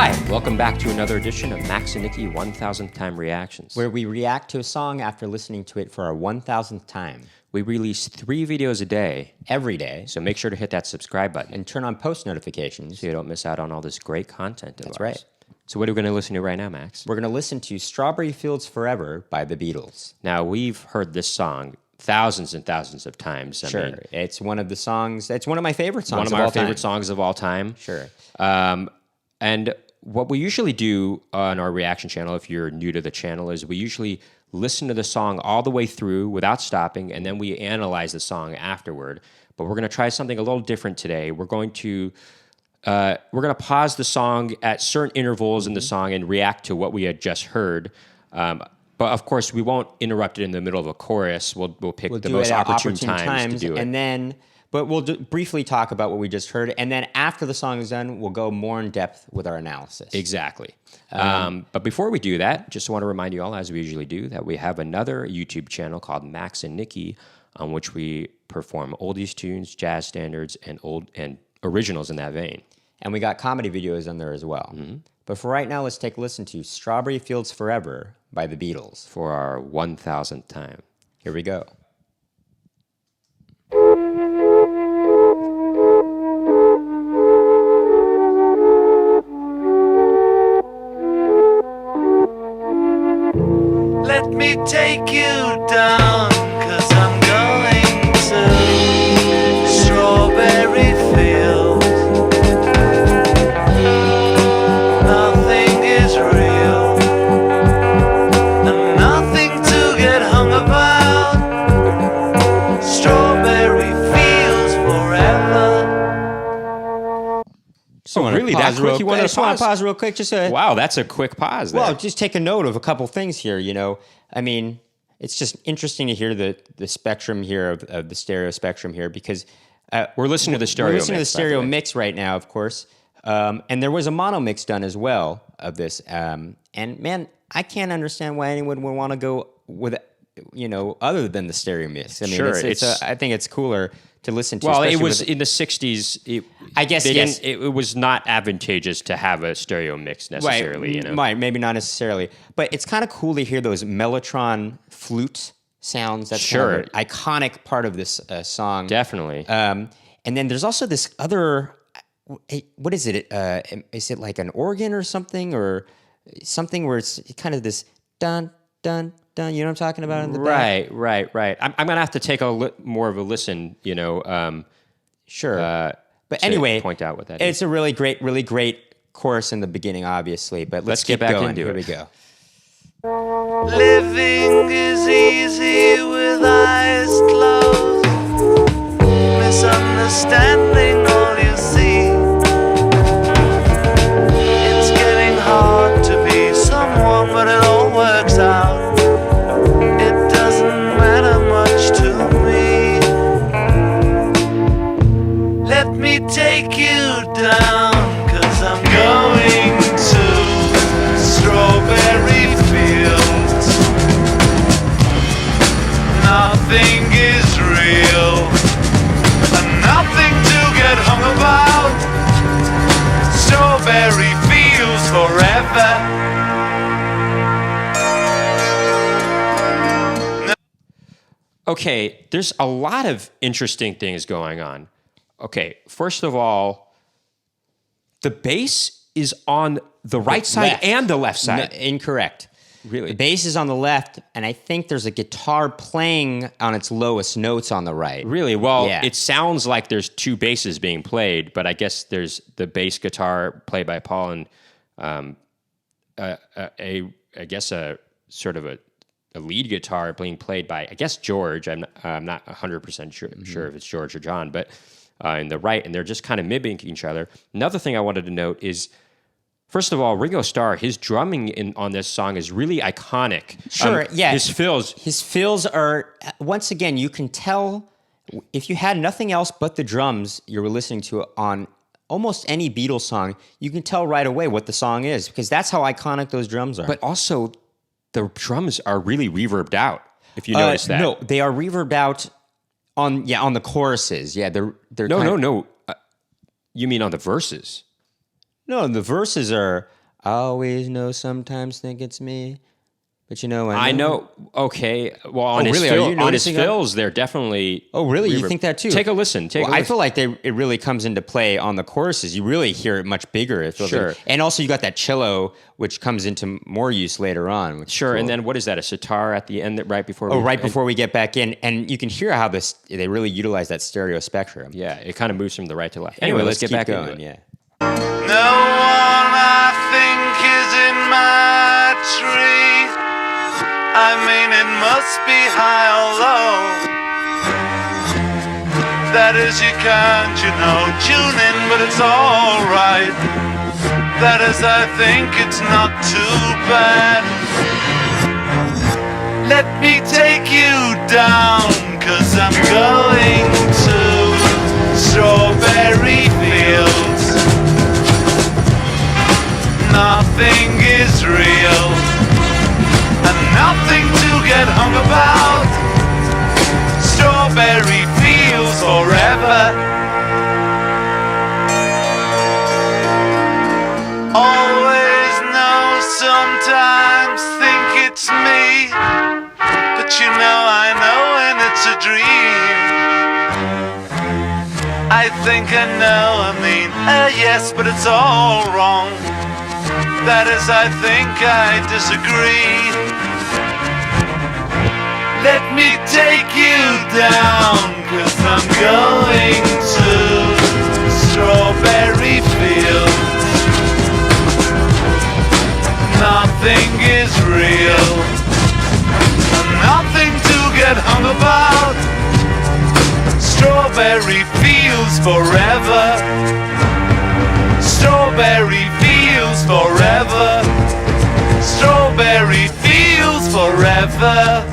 Hi, welcome back to another edition of Max and Nikki 1000th Time Reactions. where we react to a song after listening to it for our 1000th time We release 3 videos a day, every day, so make sure to hit that subscribe button and turn on post notifications. so you don't miss out on all this great content. That's right. So what are we going to listen to right now, Max? We're going to listen to Strawberry Fields Forever by the Beatles. Now, we've heard this song thousands and thousands of times. I mean, It's one of the songs, it's one of my favorite songs one of of our all favorite time. songs of all time. Sure. And what we usually do on our reaction channel, if you're new to the channel, is we usually listen to the song all the way through without stopping, and then we analyze the song afterward. But we're going to try something a little different today. We're going to pause the song at certain intervals in the song and react to what we had just heard. But of course, we won't interrupt it in the middle of a chorus. We'll pick the do most it at opportune times to do it. And then, but we'll briefly talk about what we just heard. And then after the song is done, we'll go more in depth with our analysis. Exactly. But before we do that, just want to remind you all, as we usually do, that we have another YouTube channel called Max and Nikki, on which we perform oldies tunes, jazz standards, and originals in that vein. And we got comedy videos on there as well. But for right now, let's take a listen to Strawberry Fields Forever by the Beatles. For our 1000th time. Here we go. Let me take you down, 'cause I'm going to Strawberry Fields. Nothing is real, and nothing to get hung about. Strawberry Fields forever. So really, that quick? You wanted to I just want pause? to pause real quick. Just Wow, that's a quick pause there. well, just take a note of a couple things here. You know, I mean, it's just interesting to hear the spectrum here of the stereo spectrum here, because we're listening to the stereo we're listening to the mix, by the stereo way. mix right now, of course. And there was a mono mix done as well of this. And man, I can't understand why anyone would want to go with, other than the stereo mix. I mean, Sure, I think it's cooler to listen to. Well, it especially was with- in the 60s. I guess, they yes. didn't- It was not advantageous to have a stereo mix necessarily. You know, Right, maybe not necessarily, but it's kind of cool to hear those mellotron flute sounds. That's kind of an iconic part of this song. definitely. And then there's also this other, what is it? Is it like an organ or something where it's kind of this dun, dun, dun, you know what I'm talking about in the back? Right. I'm gonna have to take more of a listen. Sure. But to anyway, point out what that it's a really great chorus in the beginning, obviously, but let's get keep back going. into Here it. we go. Living is easy with eyes closed. Misunderstanding all you see. It's getting hard to be someone, but it all works out. It doesn't matter much to me. Let me take you down, 'cause I'm going to Strawberry Fields. Nothing is real, and nothing to get hung about. Strawberry Fields forever. Okay, there's a lot of interesting things going on. Okay, first of all, the bass is on the right side left. and the left side. Incorrect. Really? The bass is on the left, and I think there's a guitar playing on its lowest notes on the right. Really? Well, Yeah. it sounds like there's 2 basses being played, but I guess there's the bass guitar played by Paul and I guess a sort of a lead guitar being played by, I guess, George. I'm not 100% sure if it's George or John, but in the right, and they're just kind of mimicking each other. Another thing I wanted to note is, first of all, Ringo Starr, his drumming on this song is really iconic. Sure, yeah. His fills. His fills are, once again, you can tell, if you had nothing else but the drums you were listening to on almost any Beatles song, you can tell right away what the song is, because that's how iconic those drums are. But also, the drums are really reverbed out, if you notice that. No, they are reverbed out on the choruses. Yeah, they're No. You mean on the verses? No, the verses are, I always know, sometimes think it's me. But I know. Okay. Well, on his really? Are you on his noticing that? fills, they're definitely. Oh, really? You think that too? Take a listen. Well, I feel like it really comes into play on the choruses. You really hear it much bigger. It feels Sure. like. And also you got that cello, which comes into more use later on. which is Sure. cool. And then what is that? A sitar at the end, right before? right before we get back in, and you can hear how they really utilize that stereo spectrum. Yeah, it kind of moves from the right to left. Anyway, let's get keep back going. into it. Yeah. No one I think is in my tree. I mean, it must be high or low. That is, you can't, tune in, but it's alright. That is, I think it's not too bad. Let me take you down, 'cause I'm going to strawberry fields. Nothing is real, and nothing to get hung about. Strawberry fields forever. Always know, sometimes think it's me, but I know when it's a dream. I think I know, yes, but it's all wrong. That is, I think I disagree. Let me take you down, 'cause I'm going to strawberry fields. Nothing is real, and nothing to get hung about. Strawberry fields forever. Strawberry fields forever. Strawberry fields forever.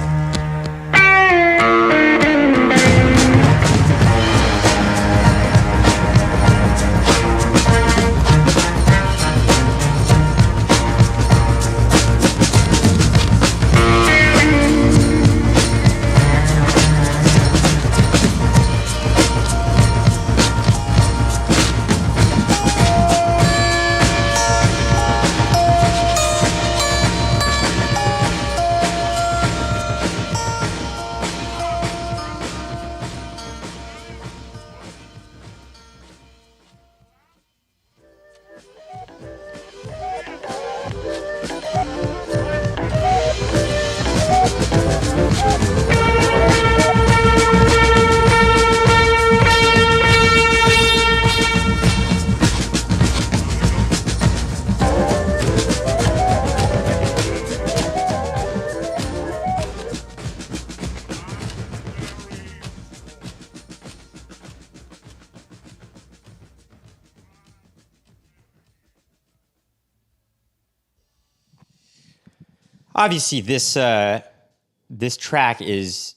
Obviously, this track is,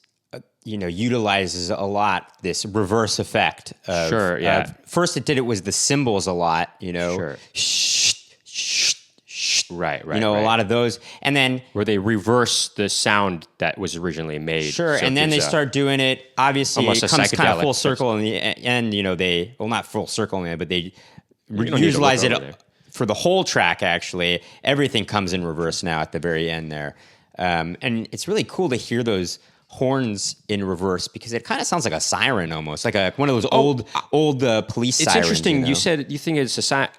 utilizes a lot this reverse effect. Of, Sure, yeah. First, it did it with the cymbals a lot. Sure. Shh, shh, shh. Right. A lot of those, and then where they reverse the sound that was originally made. sure, So and then it they gives a- start doing it. Obviously, Almost it a comes kind of psychedelic full circle in the end. They not full circle in it, but they don't need to utilize look it over there. for the whole track. Actually, everything comes in reverse now at the very end there, and it's really cool to hear those horns in reverse because it kind of sounds like a siren almost, like one of those old police It's sirens. interesting. You said you think it's a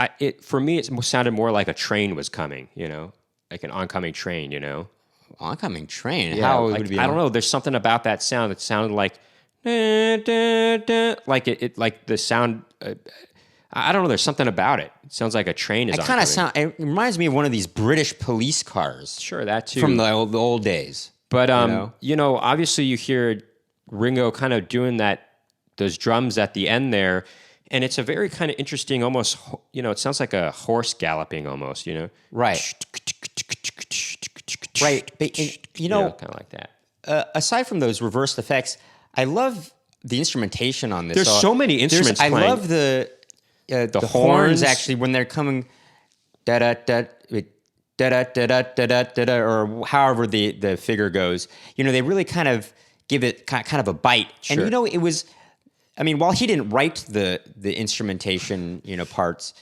for me, it sounded more like a train was coming. Like an oncoming train. oncoming train. Yeah, How like, would it be? I don't know. There's something about that sound that sounded like, like it like the sound. I don't know. There's something about it. It sounds like a train is. It kind of sound. It reminds me of one of these British police cars. Sure, that too. From the old days. But obviously you hear Ringo kind of doing those drums at the end there, and it's a very kind of interesting, almost it sounds like a horse galloping almost, Right. Right. But, kind of like that. aside from those reversed effects, I love the instrumentation on this. There's so many instruments I playing. love the horns horns. actually when they're coming da da da da da da da da da da, or however the figure goes. They really kind of give it kind of a bite. Sure. And it was, while he didn't write the instrumentation parts,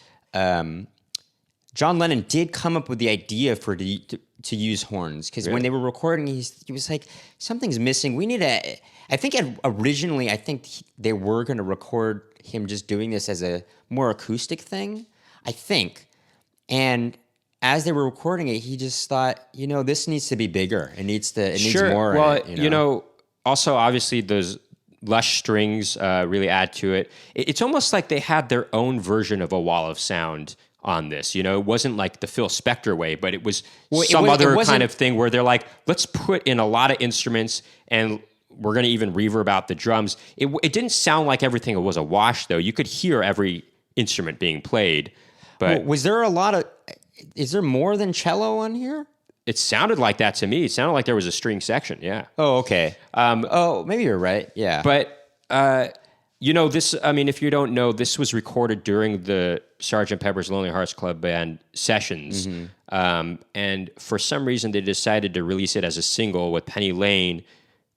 John Lennon did come up with the idea to use horns, because when they were recording, he was like, something's missing. We need a. I think originally, they were going to record him just doing this as a more acoustic thing. I think, and as they were recording it, he just thought, this needs to be bigger. It needs more. Well, in it, also obviously those lush strings really add to it. It's almost like they had their own version of a wall of sound on this. It wasn't like the Phil Spector way, but it was other kind of thing where they're like, let's put in a lot of instruments and we're going to even reverb out the drums. It didn't sound like everything was a wash, though. You could hear every instrument being played. But was there is there more than cello on here? It sounded like that to me. It sounded like there was a string section, yeah. Oh, okay. Maybe you're right, yeah. But, this, if you don't know, this was recorded during the Sgt. Pepper's Lonely Hearts Club Band sessions. And for some reason, they decided to release it as a single with Penny Lane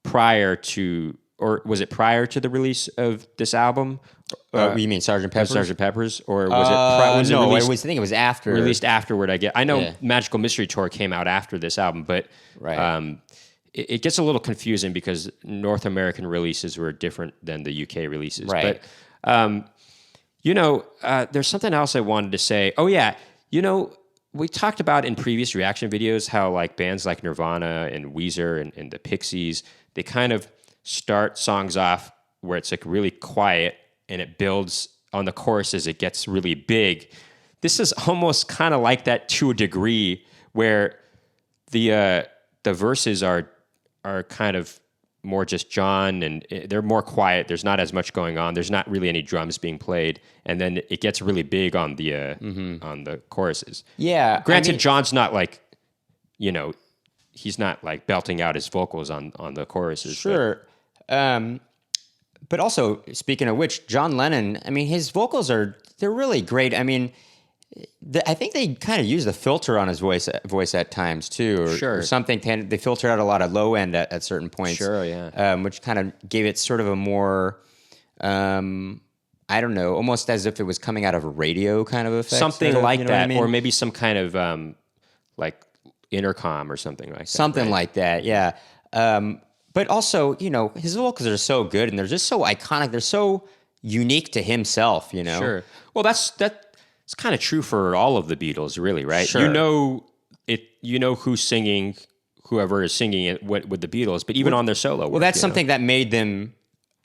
prior to the release of this album? You mean Sgt. Pepper's? Sgt. Pepper's, or was it? No, I think it was after. Released afterward. I know Magical Mystery Tour came out after this album, but it gets a little confusing because North American releases were different than the UK releases. Right. But there's something else I wanted to say. Oh yeah, we talked about in previous reaction videos how like bands like Nirvana and Weezer and the Pixies, they kind of start songs off where it's like really quiet and it builds on the chorus as it gets really big. This is almost kind of like that to a degree, where the verses are kind of more just John, and they're more quiet. There's not as much going on. There's not really any drums being played, and then it gets really big on the choruses. Yeah. Granted, John's not like, he's not like belting out his vocals on the choruses. Sure. But also, speaking of which, John Lennon, his vocals they're really great. I think they kind of use the filter on his voice at times too, or something. They filtered out a lot of low end at certain points. Sure, yeah. Which kind of gave it sort of a more, I don't know, almost as if it was coming out of a radio kind of effect. Something like that, or maybe some kind of like intercom or something like that. Something like that, yeah. But also, his vocals are so good, and they're just so iconic. They're so unique to himself, Sure. Well, that's kind of true for all of the Beatles, really, right? Sure. You know who's singing, whoever is singing it with the Beatles, but even on their solo work. Well, that's something that made them,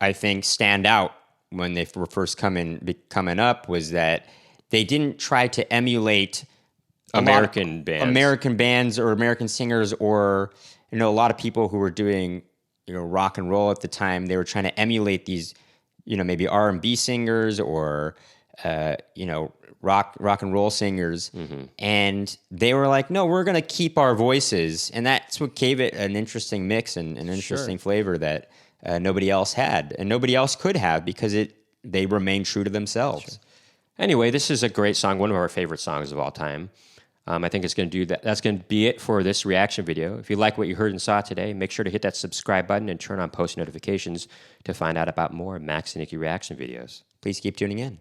I think, stand out when they were first coming up, was that they didn't try to emulate American bands or American singers, or a lot of people who were doing rock and roll at the time. They were trying to emulate these maybe R&B singers or rock and roll singers, and they were like, no, we're going to keep our voices, and that's what gave it an interesting mix and an interesting flavor that nobody else had and nobody else could have, because they remained true to themselves. Sure. Anyway, this is a great song, one of our favorite songs of all time. I think it's going to do that. That's going to be it for this reaction video. If you like what you heard and saw today, make sure to hit that subscribe button and turn on post notifications to find out about more Max and Nicky reaction videos. Please keep tuning in.